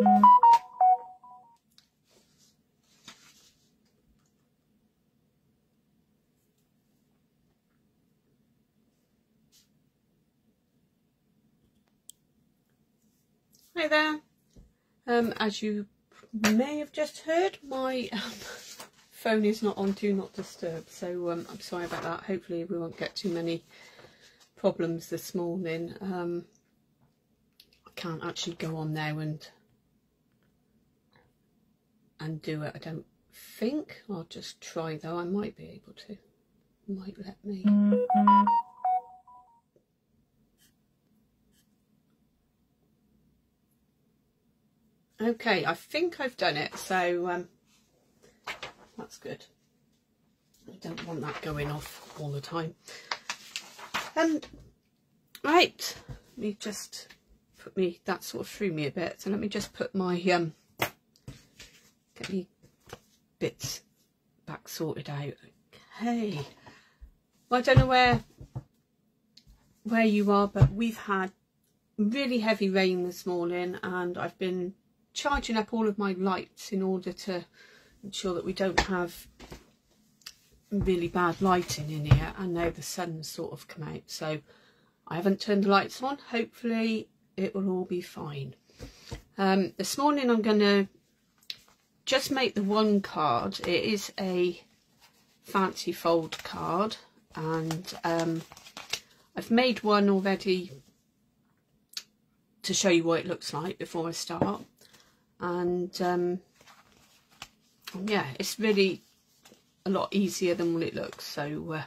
Hi there. As you may have just heard, my phone is not on Do Not Disturb, so I'm sorry about that. Hopefully we won't get too many problems this morning. I can't actually go on there and do it, I don't think. I'll just try though. I might be able to. Might let me. Okay, I think I've done it, so that's good. I don't want that going off all the time. Right, let me just put me, that sort of threw me a bit, so let me just put my get me bits back sorted out. Okay, well, I don't know where you are, but we've had really heavy rain this morning, and I've been charging up all of my lights in order to ensure that we don't have really bad lighting in here. And now the sun's sort of come out, so I haven't turned the lights on. Hopefully it will all be fine. This morning I'm going to just make the one card. It is a fancy fold card, and I've made one already to show you what it looks like before I start. And yeah, it's really a lot easier than what it looks, so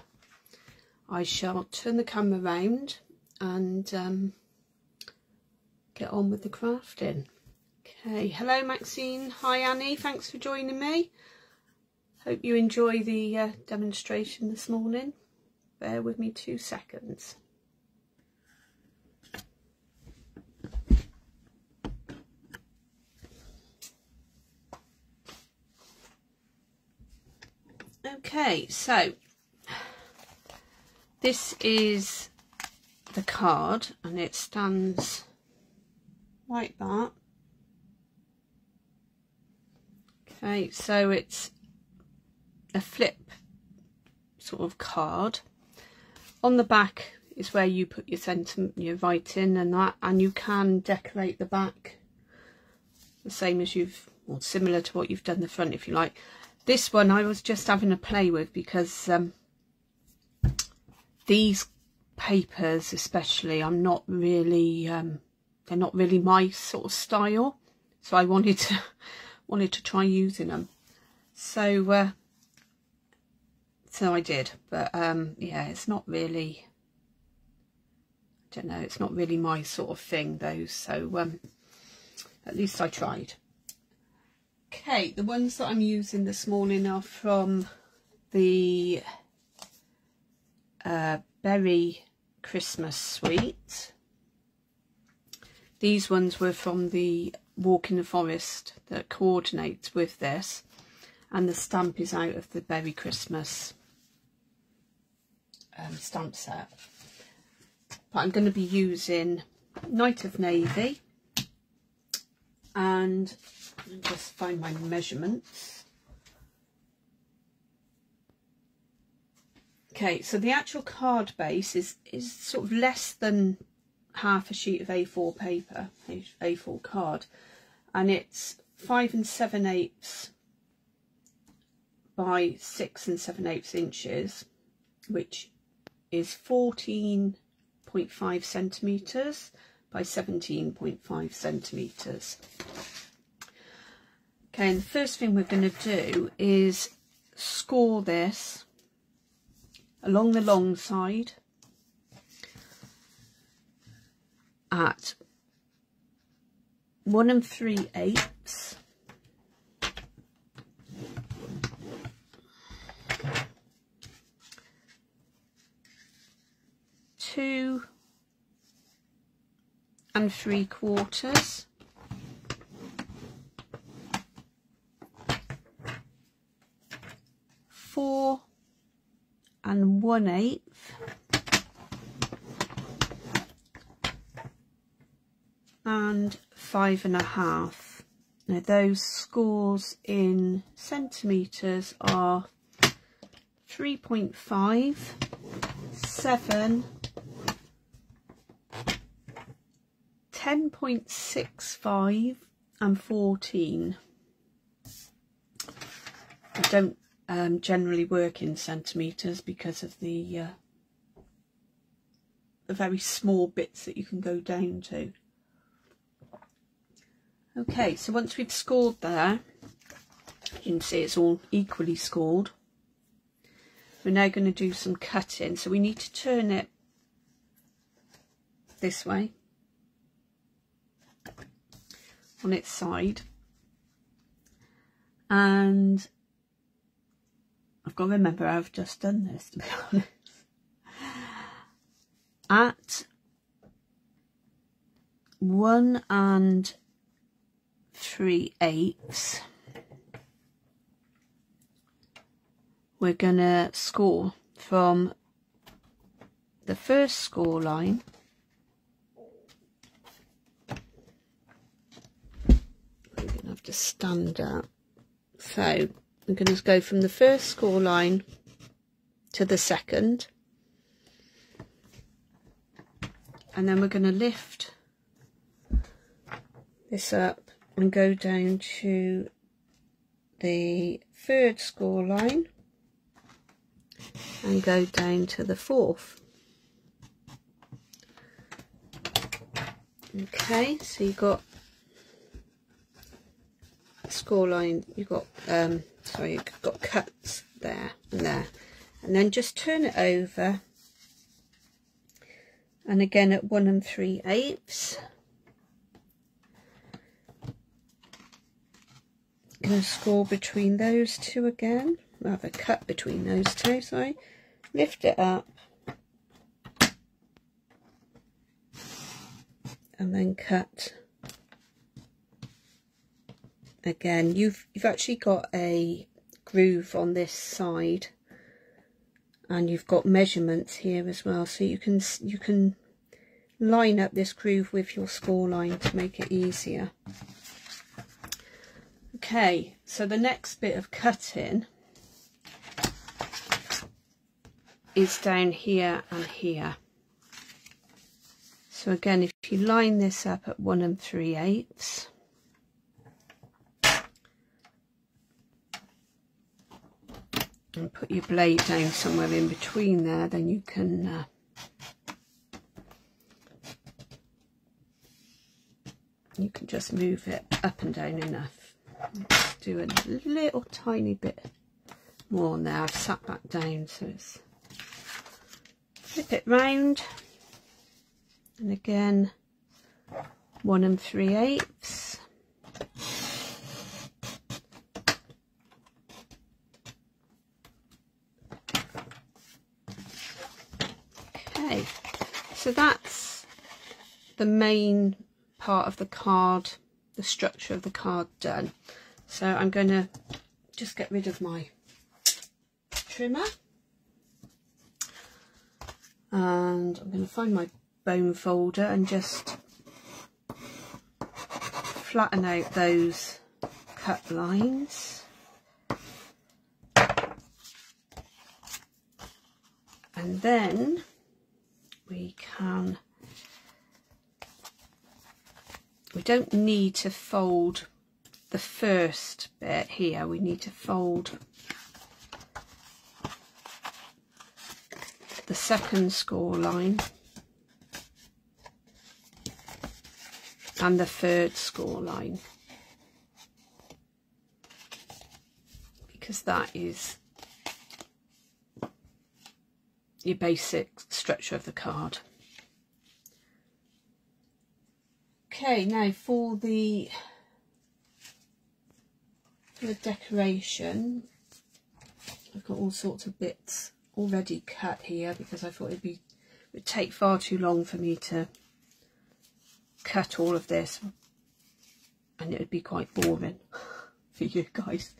I shall turn the camera around and get on with the crafting. Okay, hello Maxine, hi Annie, thanks for joining me. Hope you enjoy the demonstration this morning. Bear with me 2 seconds. Okay, so this is the card, and it stands like that. Okay, so it's a flip sort of card. On the back is where you put your writing and that, and you can decorate the back the same as or similar to what you've done the front if you like. This one I was just having a play with because these papers especially, I'm not really they're not really my sort of style, so I wanted to try using them. So so I did, but yeah, it's not really, I don't know, it's not really my sort of thing though, so at least I tried. Okay, the ones that I'm using this morning are from the Beary Christmas Suite. These ones were from the Walk in the Forest that coordinates with this, and the stamp is out of the Beary Christmas stamp set. But I'm going to be using Night of Navy, and I'll just find my measurements. Okay, so the actual card base is sort of less than half a sheet of A4 paper, A4 card, and it's 5 7/8 by 6 7/8 inches, which is 14.5 centimetres by 17.5 centimetres. Okay, and the first thing we're going to do is score this along the long side at 1 3/8 2 3/4 4 1/8 and 5 1/2. Now those scores in centimetres are 3.5, 7, 10.65 and 14. I don't generally work in centimetres because of the very small bits that you can go down to. Okay, so once we've scored there, you can see it's all equally scored. We're now going to do some cutting, so we need to turn it this way on its side, and I've got to remember I've just done this, to be honest. At 1 3/8 we're gonna score from the first score line I'm gonna have to stand up, so I'm going to go from the first score line to the second, and then we're going to lift this up and go down to the third score line and go down to the fourth. Okay, so you've got score line, you've got sorry, you've got cuts there and there, and then just turn it over, and again at 1 3/8 I'm going to score between those two again. We'll have a cut between those two, sorry, lift it up and then cut again. You've actually got a groove on this side, and you've got measurements here as well, so you can line up this groove with your score line to make it easier. Okay, so the next bit of cutting is down here and here. So again, if you line this up at 1 3/8 and put your blade down somewhere in between there, then you can just move it up and down enough. Just do a little tiny bit more now. I've sat back down, so it's flip it round, and again 1 3/8. Okay, so that's the main part of the card, the structure of the card done. So I'm going to just get rid of my trimmer, and I'm going to find my bone folder and just flatten out those cut lines, and then we don't need to fold the first bit here, we need to fold the second score line and the third score line, because that is your basic structure of the card. Okay, now for the decoration, I've got all sorts of bits already cut here because I thought it would take far too long for me to cut all of this, and it would be quite boring for you guys.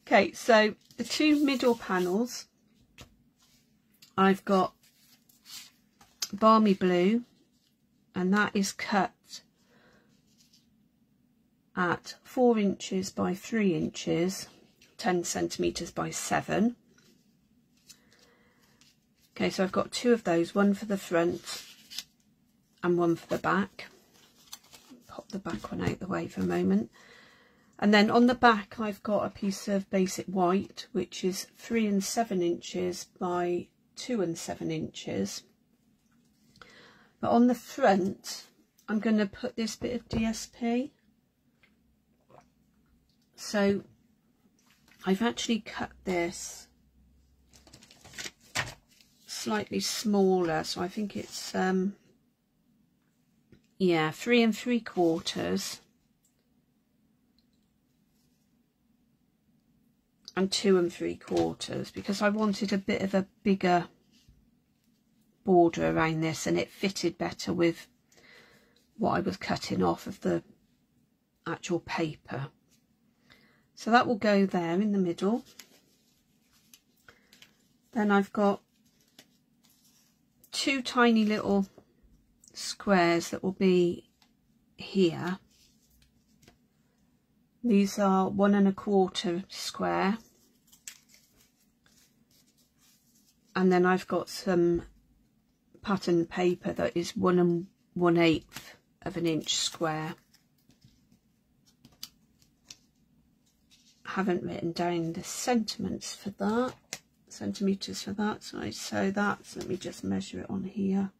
Okay, so the two middle panels, I've got Balmy blue, and that is cut at 4 inches by 3 inches, 10 centimetres by 7. Okay, so I've got 2 of those, one for the front and one for the back. Pop the back one out the way for a moment. And then on the back I've got a piece of basic white, which is 3 7 inches by 2 7 inches. But on the front I'm going to put this bit of DSP. So I've actually cut this slightly smaller, so I think it's yeah, 3 3/4 and 2 3/4, because I wanted a bit of a bigger border around this, and it fitted better with what I was cutting off of the actual paper. So that will go there in the middle. Then I've got 2 tiny little squares that will be here. These are 1 1/4 square. And then I've got some pattern paper that is 1 1/8 of an inch square. I haven't written down the centimetres for that, so that's, let me just measure it on here.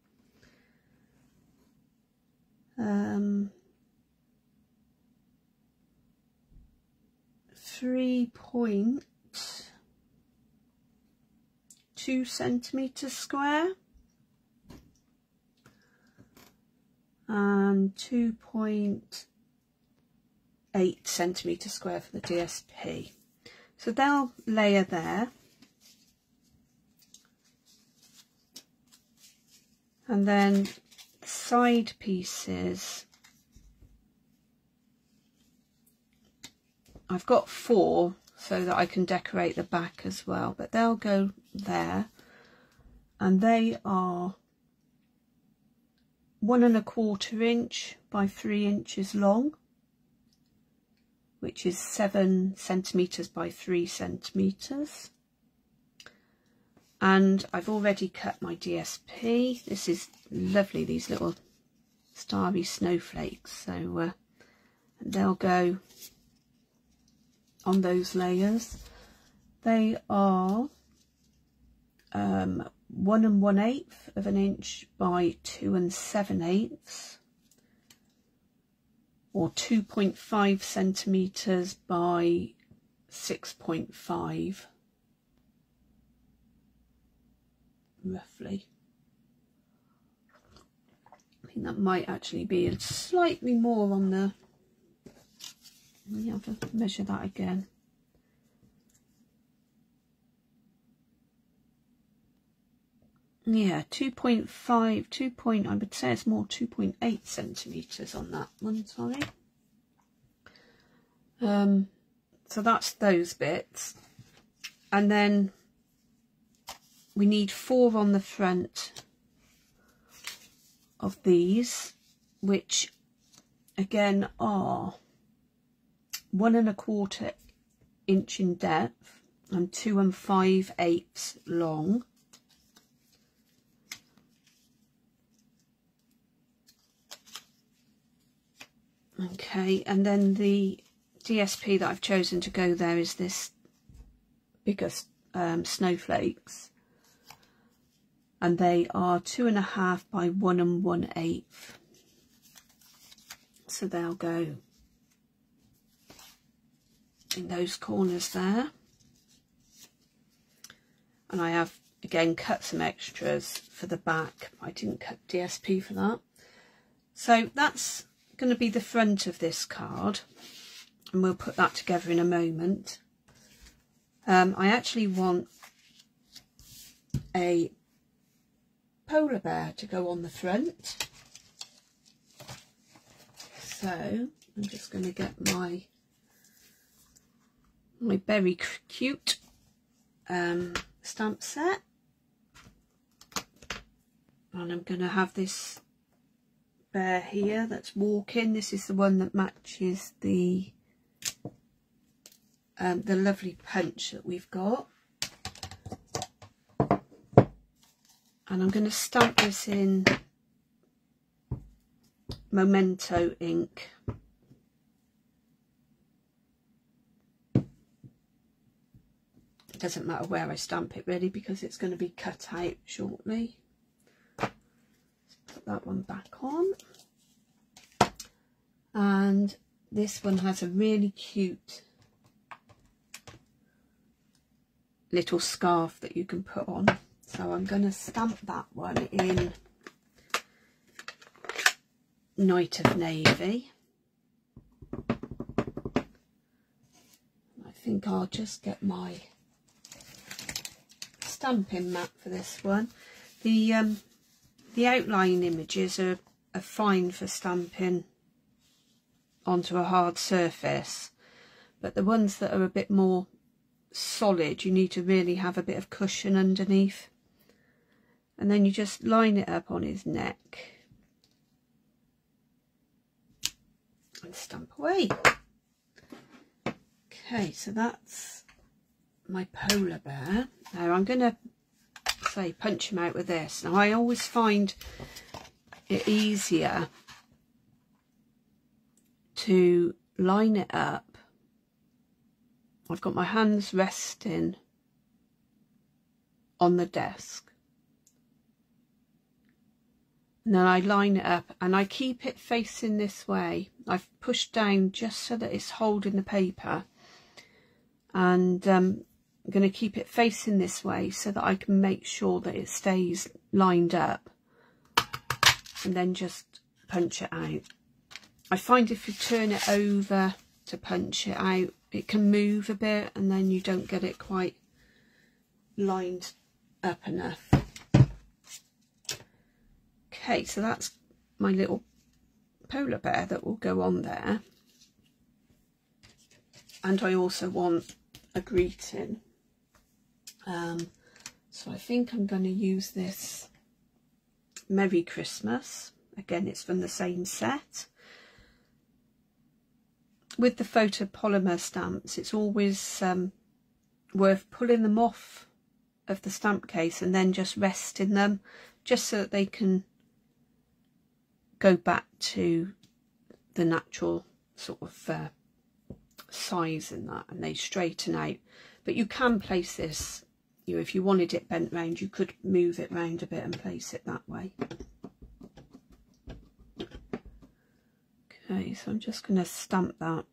3.2 centimetres square and 2.8 centimetres square for the DSP. So they'll layer there. And then side pieces, I've got 4 so that I can decorate the back as well, but they'll go there, and they are 1 1/4 inch by 3 inches long, which is 7 centimetres by 3 centimetres. And I've already cut my DSP. This is lovely, these little starry snowflakes. So they'll go on those layers. They are 1 1/8 of an inch by 2 7/8, or 2.5 centimetres by 6.5. Roughly. I think that might actually be slightly more on the, let me have to measure that again. Yeah, 2.5, I would say it's more 2.8 centimetres on that one, sorry. So that's those bits. And then we need 4 on the front of these, which again are 1 1/4 inch in depth and 2 5/8 long. Okay, and then the DSP that I've chosen to go there is this bigger snowflakes, and they are 2 1/2 by 1 1/8. So they'll go in those corners there. And I have again cut some extras for the back. I didn't cut DSP for that. So that's going to be the front of this card, and we'll put that together in a moment. I actually want a polar bear to go on the front, so I'm just going to get my Beary Cute stamp set, and I'm going to have this bear here that's walking. This is the one that matches the lovely punch that we've got. And I'm going to stamp this in Memento ink. It doesn't matter where I stamp it really, because it's going to be cut out shortly. Let's put that one back on. And this one has a really cute little scarf that you can put on. So I'm going to stamp that one in Night of Navy. I think I'll just get my stamping mat for this one. The outline images are fine for stamping onto a hard surface, but the ones that are a bit more solid, you need to really have a bit of cushion underneath. And then you just line it up on his neck and stamp away. Okay, so that's my polar bear. Now I'm going to punch him out with this. Now I always find it easier to line it up. I've got my hands resting on the desk. And then I line it up and I keep it facing this way. I've pushed down just so that it's holding the paper. And I'm going to keep it facing this way so that I can make sure that it stays lined up. And then just punch it out. I find if you turn it over to punch it out, it can move a bit and then you don't get it quite lined up enough. Okay, so that's my little polar bear that will go on there. And I also want a greeting. So I think I'm going to use this Merry Christmas. Again, it's from the same set. With the photopolymer stamps, it's always worth pulling them off of the stamp case and then just resting them, just so that they can go back to the natural sort of size in that, and they straighten out. But you can place this, you know, if you wanted it bent round, you could move it round a bit and place it that way. Okay, so I'm just going to stamp that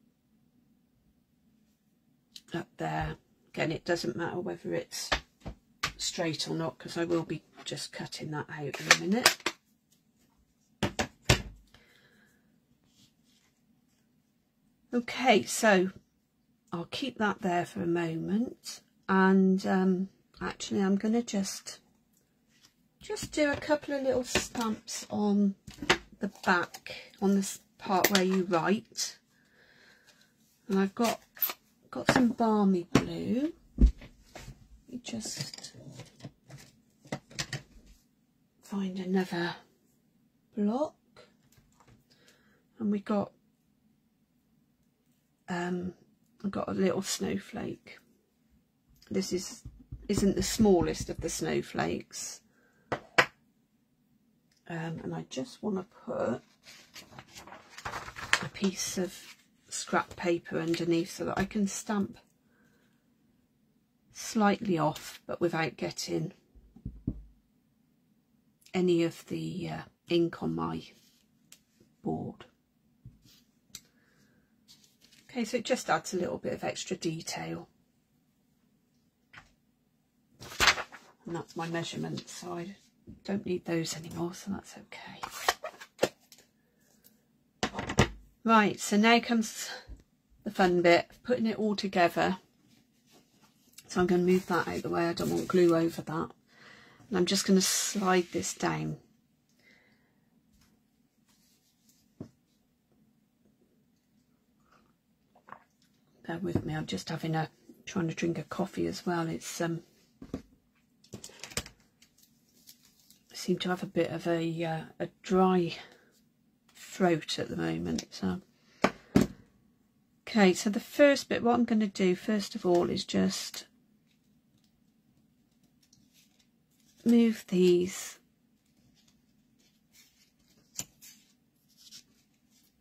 up there. Again, it doesn't matter whether it's straight or not, because I will be just cutting that out in a minute. Okay, so I'll keep that there for a moment, and actually I'm going to just do a couple of little stamps on the back, on this part where you write. And I've got some Balmy blue. You just find another block, and we got I've got a little snowflake. This isn't the smallest of the snowflakes, and I just want to put a piece of scrap paper underneath so that I can stamp slightly off, but without getting any of the ink on my board. Okay, so it just adds a little bit of extra detail. And that's my measurements, so I don't need those anymore, so that's okay. Right, so now comes the fun bit, putting it all together. So I'm going to move that out of the way, I don't want glue over that. And I'm just going to slide this down. Bear with me, I'm just trying to drink a coffee as well. It's I seem to have a bit of a dry throat at the moment. So okay, so the first bit, what I'm going to do first of all is just move these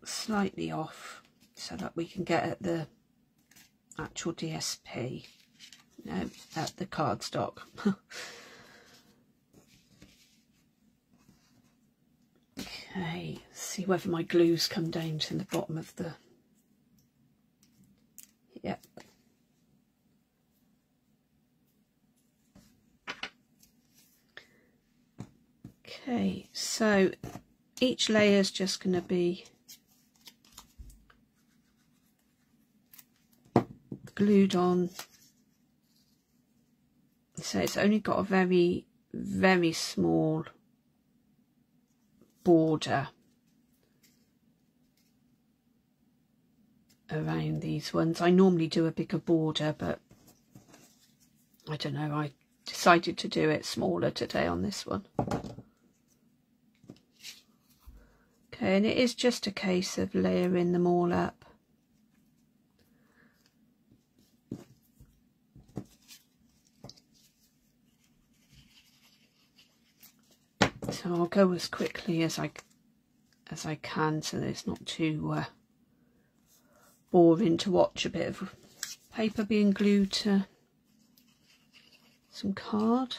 slightly off so that we can get at the actual DSP, no, at the cardstock. Okay, see whether my glue's come down to the bottom of the, yep. Okay, so each layer is just going to be glued on, so it's only got a very, very small border around these ones. I normally do a bigger border, but I don't know, I decided to do it smaller today on this one. Okay, and it is just a case of layering them all up. So I'll go as quickly as I can, so that it's not too boring to watch a bit of paper being glued to some card.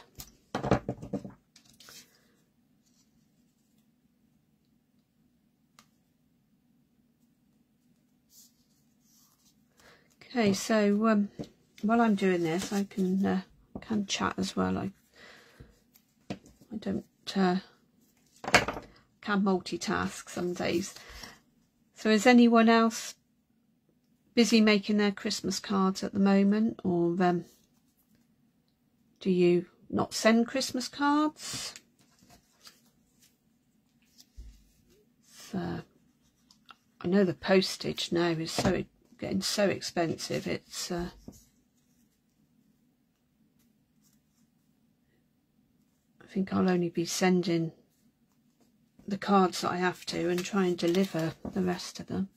Okay, so while I'm doing this, I can chat as well. I don't can multitask some days. So is anyone else busy making their Christmas cards at the moment, or do you not send Christmas cards? So I know the postage now is getting so expensive. It's I think I'll only be sending the cards that I have to and try and deliver the rest of them.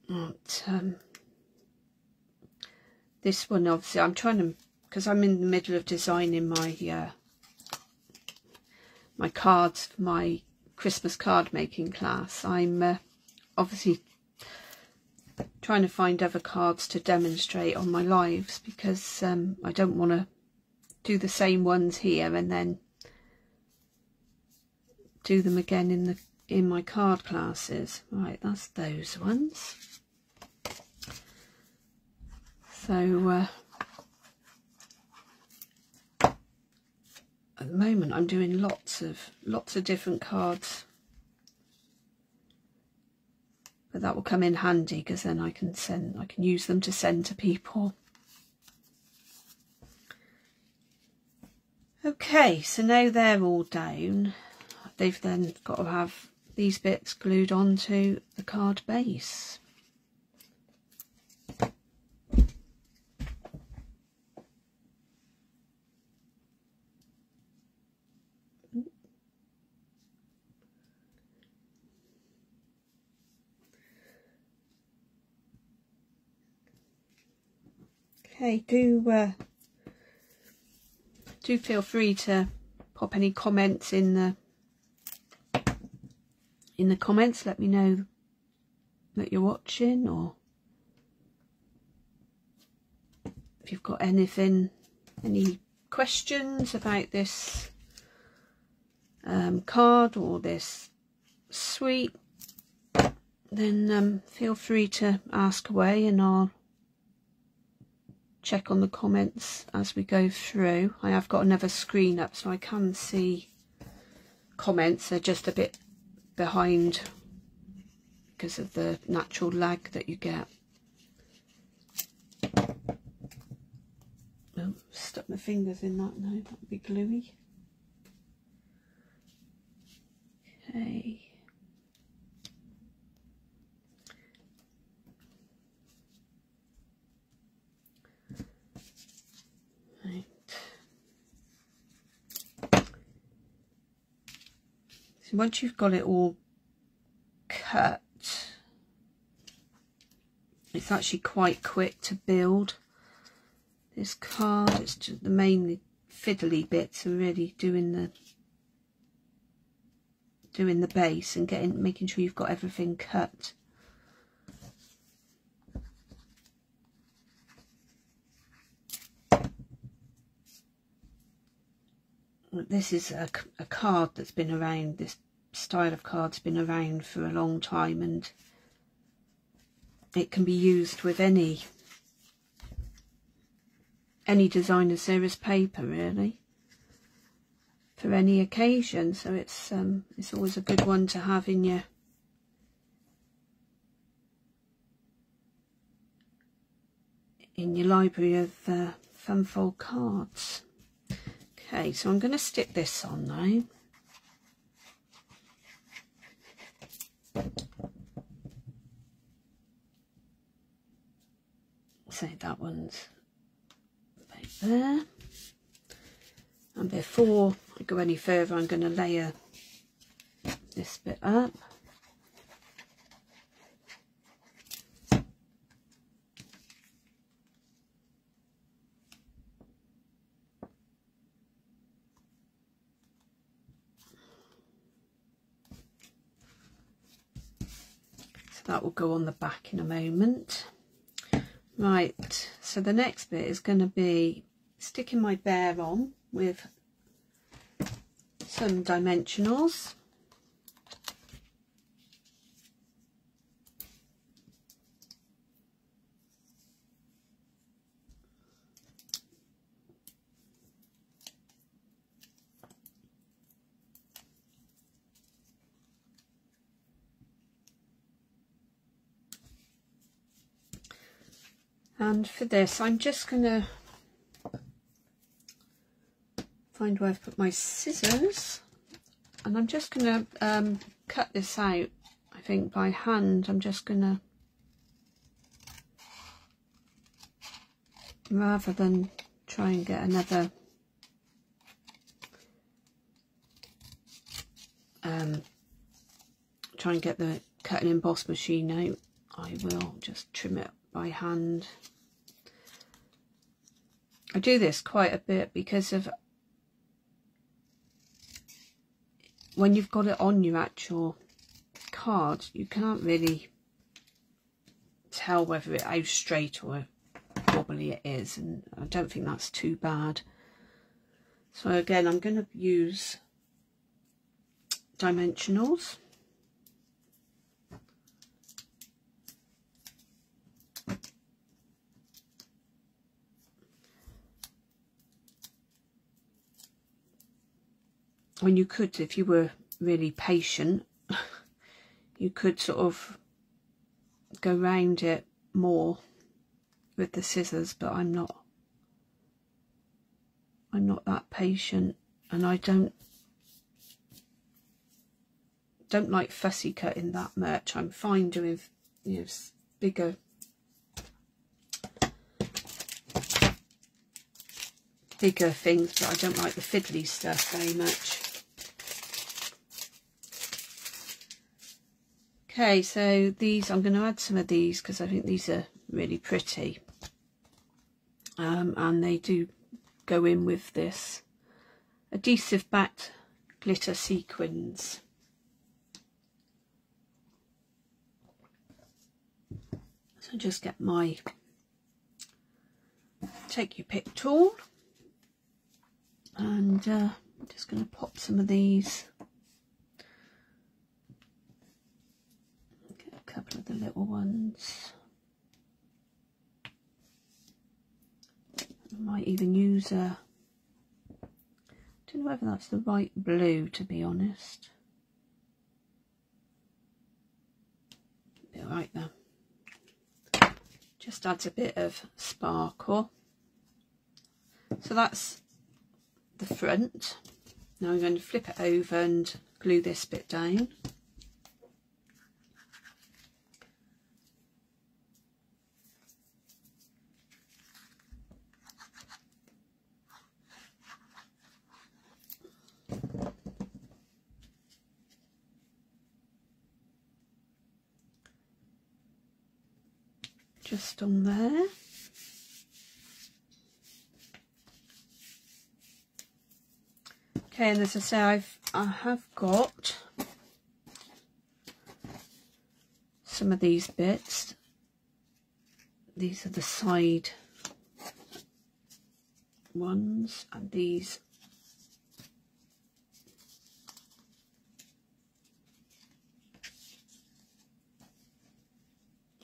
But, this one, obviously, I'm trying to, because I'm in the middle of designing my my cards for my Christmas card making class. I'm obviously trying to find other cards to demonstrate on my lives, because I don't want to do the same ones here and then do them again in my card classes. Right, that's those ones. So at the moment I'm doing lots of different cards, but that will come in handy because then I can use them to send to people. Okay, so now they're all down, they've then got to have these bits glued onto the card base. Okay, do feel free to pop any comments in the comments. Let me know that you're watching, or if you've got any questions about this card or this suite, then feel free to ask away, and I'll check on the comments as we go through. I have got another screen up so I can see comments. They're just a bit behind because of the natural lag that you get. Oh, stuck my fingers in that now, that would be gluey. Okay. So once you've got it all cut, it's actually quite quick to build this card. It's just the main fiddly bits are really doing the base and making sure you've got everything cut. This is a card that's been around, this style of card's been around for a long time, and it can be used with any designer series paper really, for any occasion. So it's always a good one to have in your library of fun fold cards. Okay, so I'm going to stick this on now. So that one's right there. And before I go any further, I'm going to layer this bit up. That will go on the back in a moment. Right, so the next bit is going to be sticking my bear on with some dimensionals. And for this, I'm just going to find where I've put my scissors, and I'm just going to cut this out, I think, by hand. I'm just going to, rather than try and get another try and get the cut and emboss machine out, I will just trim it by hand. I do this quite a bit because of when you've got it on your actual card, you can't really tell whether how straight or wobbly it is, and I don't think that's too bad. So again, I'm going to use dimensionals. When you could, if you were really patient, you could sort of go round it more with the scissors, but I'm not that patient, and I don't like fussy cutting that much. I'm fine doing, you know, bigger things, but I don't like the fiddly stuff very much. Okay, so these, I'm going to add some of these because I think these are really pretty, and they do go in with this adhesive-backed glitter sequins. So just get my take your pick tool, and I'm just going to pop some of these. Get a couple of the little ones. I might even use a, I don't know whether that's the right blue, to be honest. Be alright there. Just adds a bit of sparkle. So that's the front. Now I'm going to flip it over and glue this bit down. just on there. Okay, and as I say, I have got some of these bits. These are the side ones, and these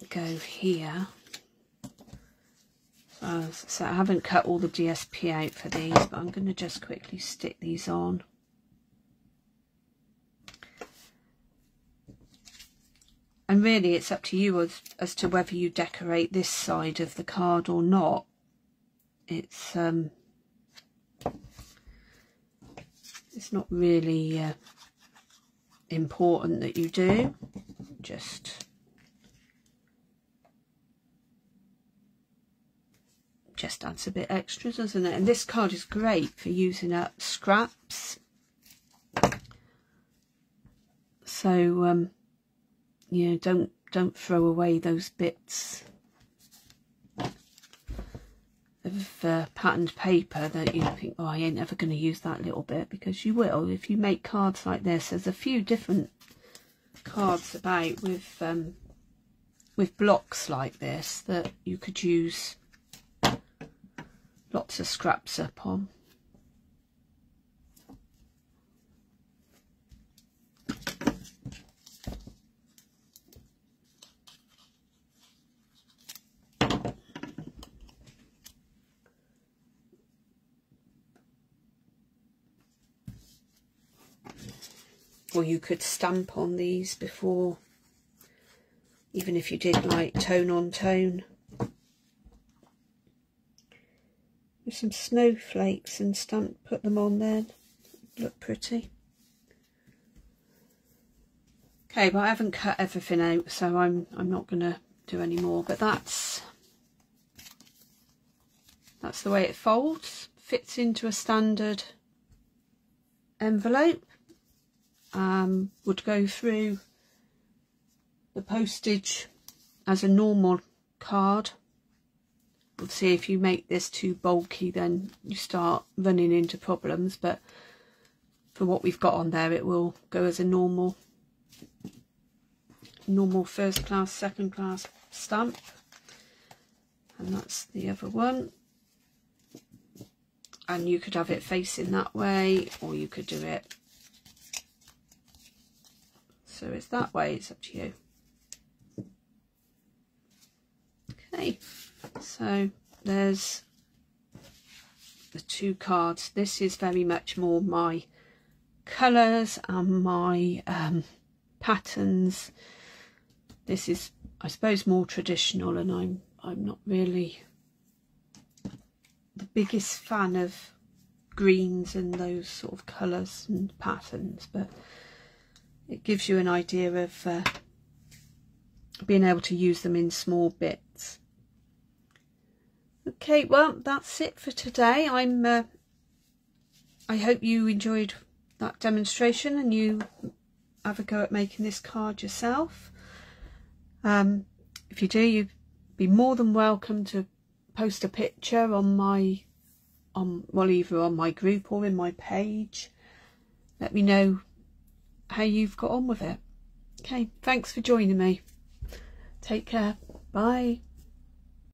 go here. So I haven't cut all the DSP out for these, but I'm going to just quickly stick these on. And really it's up to you as to whether you decorate this side of the card or not. It's not really important that you do. Just adds a bit extra, doesn't it? And this card is great for using up scraps. So yeah, don't throw away those bits of patterned paper that you think, oh, I ain't ever going to use that little bit, because you will if you make cards like this. There's a few different cards about with blocks like this that you could use lots of scraps up on. Or you could stamp on these before, even if you did like tone on tone. With some snowflakes and put them on there, look pretty. Okay, but I haven't cut everything out, so I'm not going to do any more. But that's the way it folds. Fits into a standard envelope. Would go through the postage as a normal card. Obviously, if you make this too bulky, then you start running into problems, but for what we've got on there, it will go as a normal first class, second class stamp. And that's the other one. And you could have it facing that way, or you could do it so it's that way. It's up to you. Okay, so there's the two cards. This is very much more my colours and my patterns. This is, I suppose, more traditional, and I'm not really the biggest fan of greens and those sort of colours and patterns, but it gives you an idea of being able to use them in small bits. Okay, well, that's it for today. I hope you enjoyed that demonstration and you have a go at making this card yourself. If you do, you'd be more than welcome to post a picture on well, either on my group or in my page. Let me know how you've got on with it. Okay, thanks for joining me. Take care. Bye.